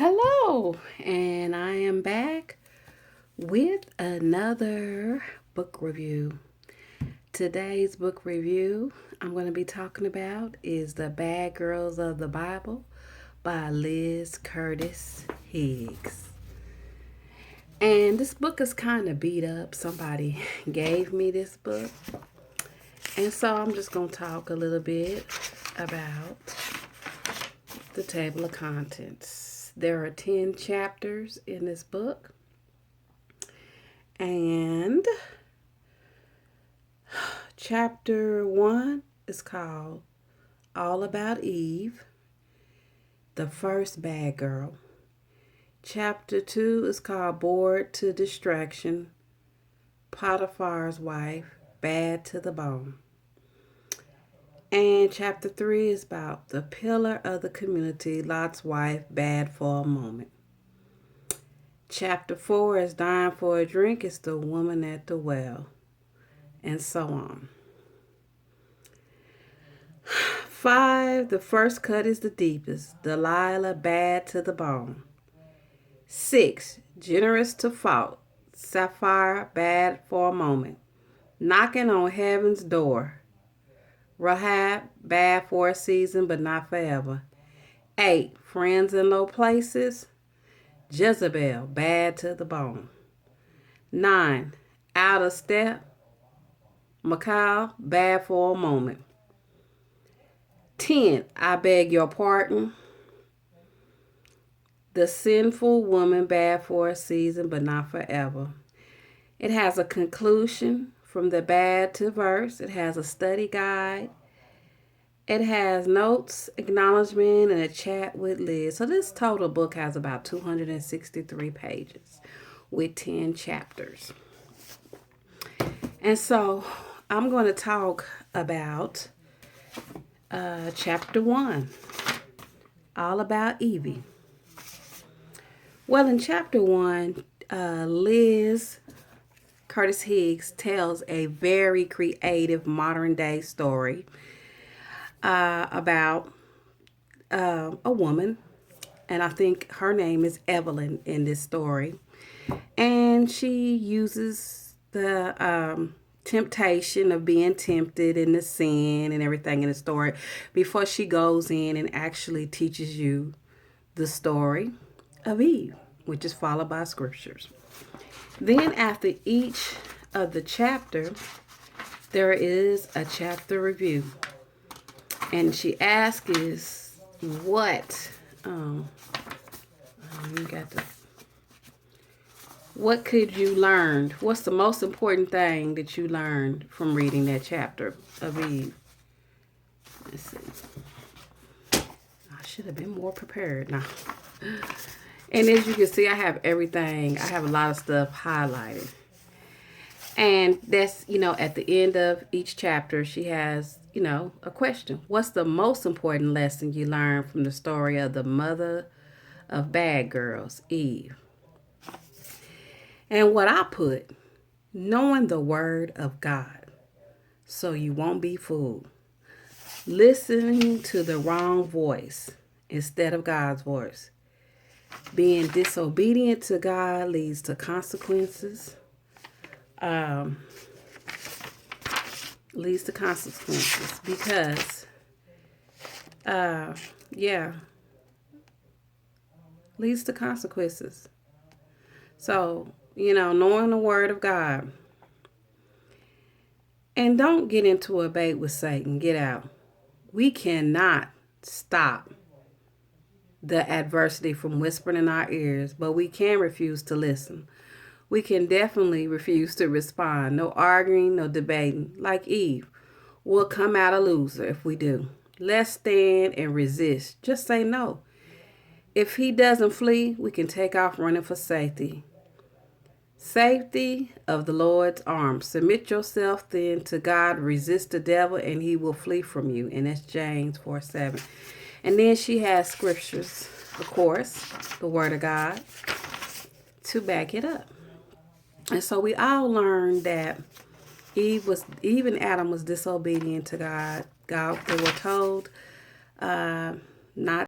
Hello, and I am back with another book review. Today's book review I'm going to be talking about is The Bad Girls of the Bible by Liz Curtis Higgs. And this book is kind of beat up. Somebody gave me this book. And so I'm just going to talk a little bit about the table of contents. There are 10 chapters in this book. And chapter 1 is called All About Eve, the first bad girl. Chapter 2 is called Bored to Distraction, Potiphar's Wife, Bad to the Bone. And chapter 3 is about the pillar of the community, Lot's wife, bad for a moment. Chapter 4 is Dying for a Drink, it's the woman at the well, and so on. 5, the first cut is the deepest, Delilah, bad to the bone. 6, generous to fault, Sapphire, bad for a moment. Knocking on heaven's door, Rahab, bad for a season but not forever. 8, friends in low places, Jezebel, bad to the bone. 9, out of step, Michal, bad for a moment. 10, I beg your pardon, the sinful woman, bad for a season but not forever. It has a conclusion from the bad to verse. It has a study guide. It has notes, acknowledgement, and a chat with Liz. So this total book has about 263 pages with 10 chapters. And so I'm going to talk about chapter 1, All About Evie. Well, in chapter 1, Liz Curtis Higgs tells a very creative modern day story about a woman, and I think her name is Evelyn in this story. And she uses the temptation of being tempted in the sin and everything in the story before she goes in and actually teaches you the story of Eve, which is followed by scriptures. Then after each of the chapter, there is a chapter review. And she asks is what what could you learn? What's the most important thing that you learned from reading that chapter of Eve? Let's see. I should have been more prepared now. And as you can see, I have everything. I have a lot of stuff highlighted. And that's, at the end of each chapter, she has, a question. What's the most important lesson you learned from the story of the mother of bad girls, Eve? And what I put, knowing the word of God, so you won't be fooled. Listening to the wrong voice instead of God's voice. Being disobedient to God leads to consequences. Leads to consequences because, leads to consequences. So, knowing the word of God. And don't get into a debate with Satan. Get out. We cannot stop the adversity from whispering in our ears, but we can refuse to listen. We can definitely refuse to respond. No arguing, no debating. Like Eve, we'll come out a loser if we do. Let's stand and resist. Just say no. If he doesn't flee, we can take off running for safety. Safety of the Lord's arms. Submit yourself then to God. Resist the devil and he will flee from you. And that's James 4:7. And then she has scriptures, of course, the word of God, to back it up. And so we all learned that Eve and Adam was disobedient to God. They were told not